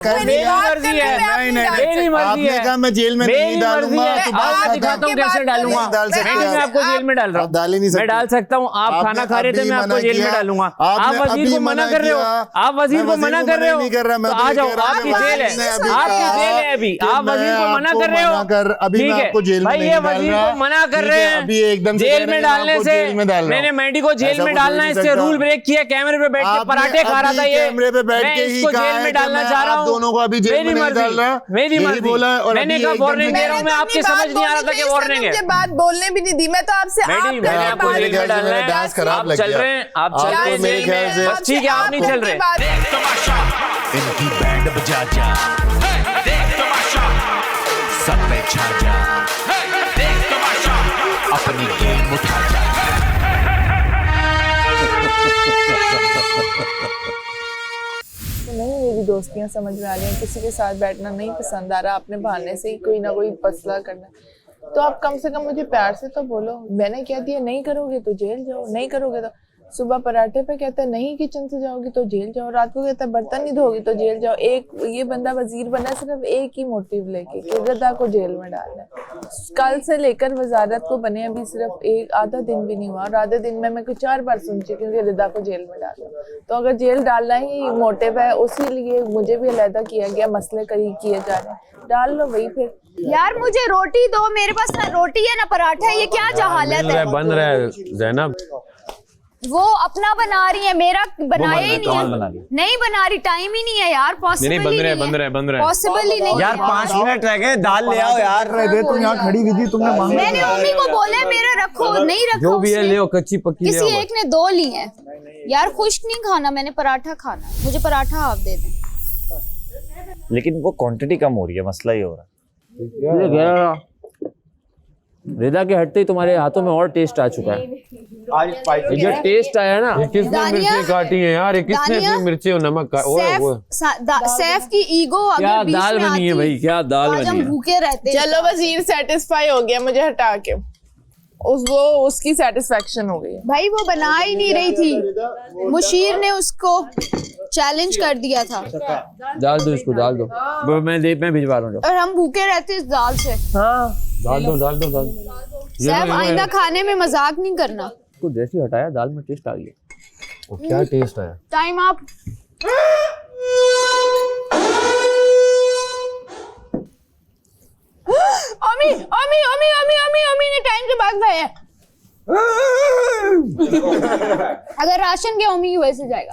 मेरी मर्जी है। मेरी मर्जी है। कहा मैं जेल में नहीं डालूंगा। आज दिखाता हूँ कैसे डालूंगा। मैं आपको जेल में डाल रहा हूँ। डाल ही नहीं सकते। मैं डाल सकता हूँ। आप खाना खा रहे थे, मैं आपको जेल में डालूंगा। आप वजीर को मना कर रहे हो। आप वजीर को मना कर रहे हो तो आ जाओ, आपकी जेल है। आपकी जेल है अभी। आप वजीर को मना कर रहे हो, ठीक है भाई। ये वजीर को मना कर रहे हैं जेल में डालने से। मैंने मेडी को जेल में डालना है, इससे रूल ब्रेक किया। कैमरे पे बैठ के पराठे खा रहा था ये। कैमरे पे बैठ के ही जेल में डालना चाह रहा हूँ। दोनों को अभी जेल में नहीं डाल रहा। मेरी मर्जी बोला। मैंने कहा वार्निंग दे रहा हूँ मैं, आपके समझ नहीं आ रहा था कि वार्निंग है। मुझे बात बोलने भी नहीं दी। मैं तो आपसे मैंने आपको जेल में डालना है। डांस खराब लग गया। चल रहे हैं, आप चल रहे हैं मेरे ख्याल से। बस ठीक है, आप नहीं चल रहे। इनकी बैंड बजा जा, देख तमाशा, सब पे छा जा, देख तमाशा, अपनी गेम उठा जा। नहीं, मेरी दोस्तियां समझ में आ रही हैं। किसी के साथ बैठना नहीं पसंद आ रहा। अपने बहाने से ही कोई ना कोई फैसला करना, तो आप कम से कम मुझे प्यार से तो बोलो। मैंने क्या दिया, नहीं करोगे तो जेल जाओ, नहीं करोगे तो सुबह पराठे पे कहता है नहीं किचन से जाओगी तो जेल जाओ, रात को कहता है बर्तन नहीं धोगी तो जेल जाओ। एक ये बंदा वजीर बना सिर्फ एक ही मोटिव लेके कि रिदा को जेल में डालना है। कल से लेकर वजारत को बने अभी सिर्फ एक आधा दिन भी नहीं हुआ, और आधे दिन में मैं कुछ 4 बार सुन चुकी हूँ कि रिदा को जेल में डालना। तो अगर जेल डालना ही मोटिव है, उसी लिए मुझे भी अलहदा किया गया, मसले करीब किए जा रहे हैं। डाल लो वही फिर। यार मुझे रोटी दो, मेरे पास ना रोटी है ना पराठा है। ये क्या जहालत है। बन रहा है जैनब। वो अपना बना रही है, मेरा बनाया ही नहीं है। नहीं बना रही, टाइम ही नहीं है यार। पॉसिबल नहीं, बन रहे हैं। पॉसिबल ही नहीं यार 5 मिनट रह गए, दाल ले आओ यार। तुम यहाँ खड़ी हुई थी, तुमने मांगा। मैंने मम्मी को बोला मेरा रखो, नहीं रखो। जो भी है ले, कच्ची पक्की ले। किसी एक ने 2 ली है यार। खुश्क नहीं खाना, मैंने पराठा खाना। मुझे पराठा आप दे दें। लेकिन वो क्वांटिटी कम हो रही है, मसला ये हो रहा है। रिदा के हटते ही तुम्हारे हाथों में और टेस्ट आ चुका है। ये टेस्ट आया ना। किसने मिर्ची काटी है यार? ये किसने अपनी मिर्ची और नमक सैफ की ईगो क्या दाल बनी है भाई, क्या दाल बनी है। भूखे रहते। चलो वजीर सेटिस्फाई हो गया मुझे हटा के। वो उसकी सेटिस्फेक्शन हो गई। भाई वो बना ही नहीं रही थी, मुशीर ने उसको चैलेंज कर दिया था। डाल दो इसको, डाल दो। मैं भिजवा रहा हूँ। और हम भूखे रहते इस दाल से। हाँ डाल दो। सैफ आइंदा खाने में मजाक नहीं करना। इसको जैसे हटाया दाल में टेस्ट आ गया। क्या टेस्ट आया? टाइम आप। अमी ने टाइम के बाद खाया। अगर राशन के अमी वैसे जाएगा।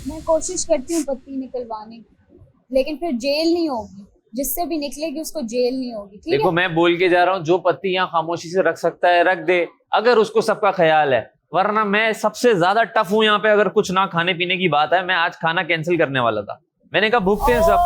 मैं कोशिश करती हूँ पत्ती निकलवाने की, लेकिन फिर जेल नहीं होगी। जिससे भी निकलेगी उसको जेल नहीं होगी। ठीक देखो है? मैं बोल के जा रहा हूँ, जो पत्ती यहाँ खामोशी से रख सकता है रख दे, अगर उसको सबका ख्याल है। वरना मैं सबसे ज्यादा टफ हूँ यहाँ पे। अगर कुछ ना खाने पीने की बात है, मैं आज खाना कैंसिल करने वाला था। मैंने कहा भूखते हैं सब,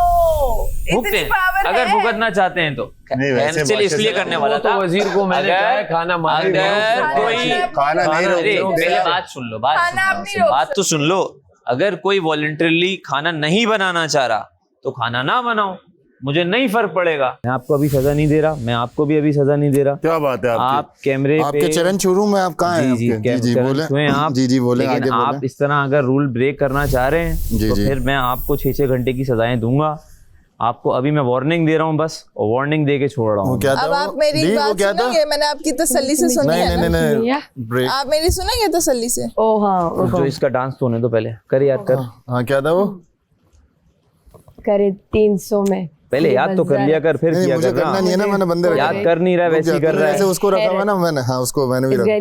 भूखते हैं। अगर भुगतना चाहते हैं तो कैंसिल इसलिए करने वाला था। वजीर को मैंने कहा खाना मार कोई खाना नहीं, पहले बात सुन लो, बात तो सुन लो। अगर कोई वॉलंटरली खाना नहीं बनाना चाह रहा तो खाना ना बनाओ, मुझे नहीं फर्क पड़ेगा। मैं आपको अभी सजा नहीं दे रहा, मैं आपको भी अभी सजा नहीं दे रहा। क्या बात है आपकी? आप कैमरे पे आपके चरण छू मैं आप कहाँ हैं? जी बोले आप। जी बोले, आगे बोले। आप इस तरह अगर रूल ब्रेक करना चाह रहे हैं तो फिर मैं आपको 6 घंटे की सजाएं दूंगा। आपको अभी मैं वार्निंग दे रहा हूँ बस, और वार्निंग दे के छोड़ रहा हूँ। अब आप मेरी बात सुनेंगे? मैंने आपकी तसल्ली से सुनी है ना? आप मेरी सुनेंगे तसल्ली से? ओ हाँ, जो इसका डांस होने तो पहले कर याद कर। हाँ क्या था वो? करे 300 में पहले याद तो कर लिया कर, फिर किया मुझे करना नहीं है ना, मैंने बंदे याद कर नहीं रहा, वैसे ही कर रहा है। उसको रखा हुआ ना मैंने। हाँ उसको मैंने भी रखा।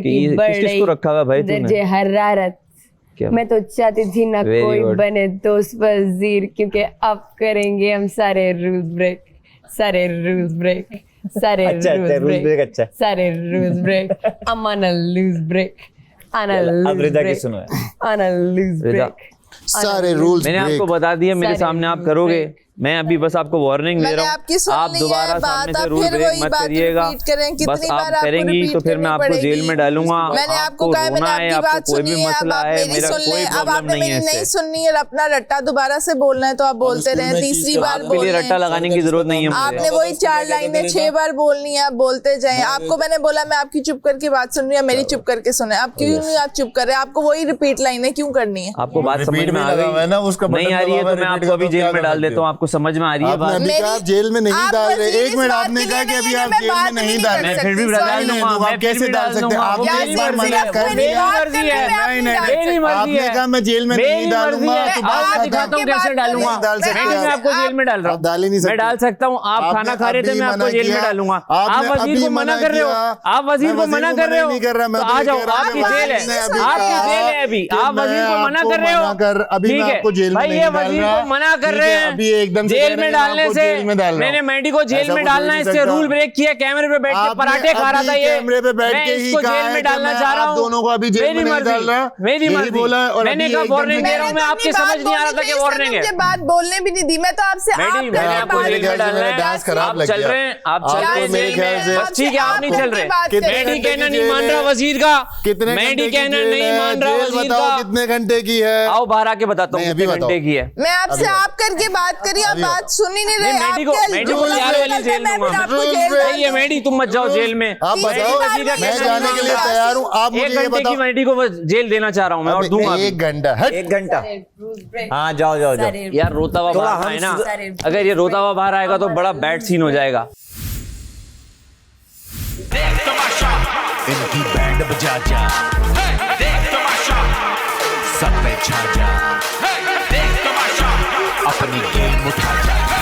किसको रखा हुआ भाई तूने? हरारत। मैं तो चाहती थी ना कोई बने दोस्त वजीर, क्योंकि अब करेंगे हम सारे रूल्स ब्रेक, सारे रूल्स ब्रेक, सारे रूल्स ब्रेक, अच्छा सारे rules break. I'm on a lose break, on a lose break, on a lose break, सारे रूल्स। मैंने आपको बता दिया, मेरे सामने आप करोगे मैं अभी बस आपको वार्निंग दे मैंने रहा आपकी हूँ, सुन आप ली है दोबारा बात, सामने से आप रूल फिर ब्रेक वही मत बात करिएगा। रिपीट करें, कितनी बस बार आप आपको करेंगी रिपीट तो फिर मैं करनी आपको जेल में पड़ेगी? डालूंगा। मैंने आपको कहा, मैंने रोना है, आपकी बात आपको कोई सुनी भी है, अब मसला आप है, मेरी मेरा सुन कोई लें। अब प्रॉब्लम आपने नहीं है मेरी नहीं इससे। सुननी है, अपना रट्टा दोबारा से बोलना है तो आप बोलते रहे, तीसरी बार आपके लिए बोल रट्टा लगाने की जरूरत नहीं है मुझे। आपने वही 4 लाइनें 6 बार बोलनी है, आप बोलते जाएं। आपको मैंने बोला मैं आपकी चुप करके बात सुन रही हूँ, मेरी चुप करके सुने। आप क्यों नहीं आप चुप कर रहे? आपको वही रिपीट लाइनें क्यों करनी है? आपको बात समझ में आ गई ना, उसका नहीं आ रही है तो मैं आपको अभी जेल में डाल देता हूँ। आपको समझ में आ रही है बात? आपने कहा जेल में नहीं आप डाल रहे। वजीर एक मिनट, इस बात आपने के कहा लिए कि अभी नहीं है, आप मैं जेल बात में भी नहीं नहीं डाल कर रहे। मैं फिर भी सकती, डाल sorry। दूंगा, आप मैं कैसे फिर भी डाल डाल सकते हैं? दूंगा। आपने यार, इस बार सिर्फ मना आप कर मेरी दिया। बात करके मैं आप नहीं, नहीं डाल मेरी सकती। मर्जी आपने है। कहा मैं जेल में मेरी नहीं मर्जी डालूंगा है। तो आज बात मैं दिखाता हूँ कैसे डालूंगा। डाल सकते मैं हैं। आपको जेल में डाल रहा आप डाल ही नहीं हूँ। मैं सकते। डाल सकता हूँ। आप आपने खाना खा रहे थे, अभी मैं आपको मना जेल में किया। डालूंगा। आपने आप वजीर अभी को मना मना कर रहे हो, किया। आप वजीर को मैं मना वजीर कर को रहे हो नहीं कर रहा, मैं तो तो आ ये जाओ, कह रहा हूं आपकी कि जेल वजीर ने है, अभी आपकी कहा जेल है अभी। कि आप वजीर को मैं मना आपको कर रहे हो। मना कर- अभी ठीक मैं है। आपको जेल में भाई नहीं ये डाल वजीर रहा। को मना कर ठीक रहे है, हैं अभी एकदम से जेल कह में रहे हैं, डालने आपको से। जेल में डाल रहा मैंने हूं। मेडी को जेल ऐसा में कुछ हो डालना नहीं है, इससे सकता। रूल ब्रेक किया, कैमरे पे बैठ के आपने पराठे खा रहा अभी था ये। कैमरे पे बैठ मैं के ही इसको कहा जेल है में कि डालना मैं चाह रहा आप हूँ। दोनों को अभी जेल मेरी में नहीं मर्जी, डाल रहा। मेरी यही मर्जी। बोला है और मैंने अभी कहा एकदम वार्निंग से दे रहा हूँ मैं, आपके समझ नहीं आ रहा था कि वार्निंग है। मुझे बात बोलने भी नहीं दी, मैं तो आपसे मैडी, आप मैंने करके आपको बात- जेल में डालना है। डांस खराब आप लग चल गया। रहे हैं, आप चल आपको रहे हैं मेरे जेल ख्याल में। से- बस ठीक है, आप नहीं चल रहे। कितने मैडी घंटे कहना की नहीं मान जेल रहा है? वजीर का, कितने मैडी घंटे की कहना जेल नहीं है? मान रहा जेल वजीर बताओ का। कितने घंटे की है? आओ बाहर आके बताता हूँ नहीं, अभी कितने बताओ। घंटे की है। मैं आपसे आप करके बात करी, आप बात सुन ही नहीं रहे। नहीं, मैडी को आपके मैडी को रूल यार वाली निकलते, जेल मैं दूंगा। फिर आपको जेल डाल सही है दूंगी। मैडी, तुम मत जाओ जेल में। आप तीसरी बताओ, बार वजीर का मैं कहना जाने नहीं के लिए मानता। तैयार हूँ। आप मुझे एक ये घंटे की बताओ। मैडी को जेल देना चाह रहा हूँ मैं, और दूंगा अभी। 1 घंटा हट। 1 घंटा। हाँ जाओ जाओ जाओ। यार रोता हुआ थोड़ा बाहर आए ना, सारे- अगर ये रोता हुआ बाहर आएगा तो बड़ा बैड सीन हो जाएगा। देख तमाशा इनकी बैंड बजा जा, देख तमाशा सब पे छा जा, देख तमाशा अपनी गेम उठा जा।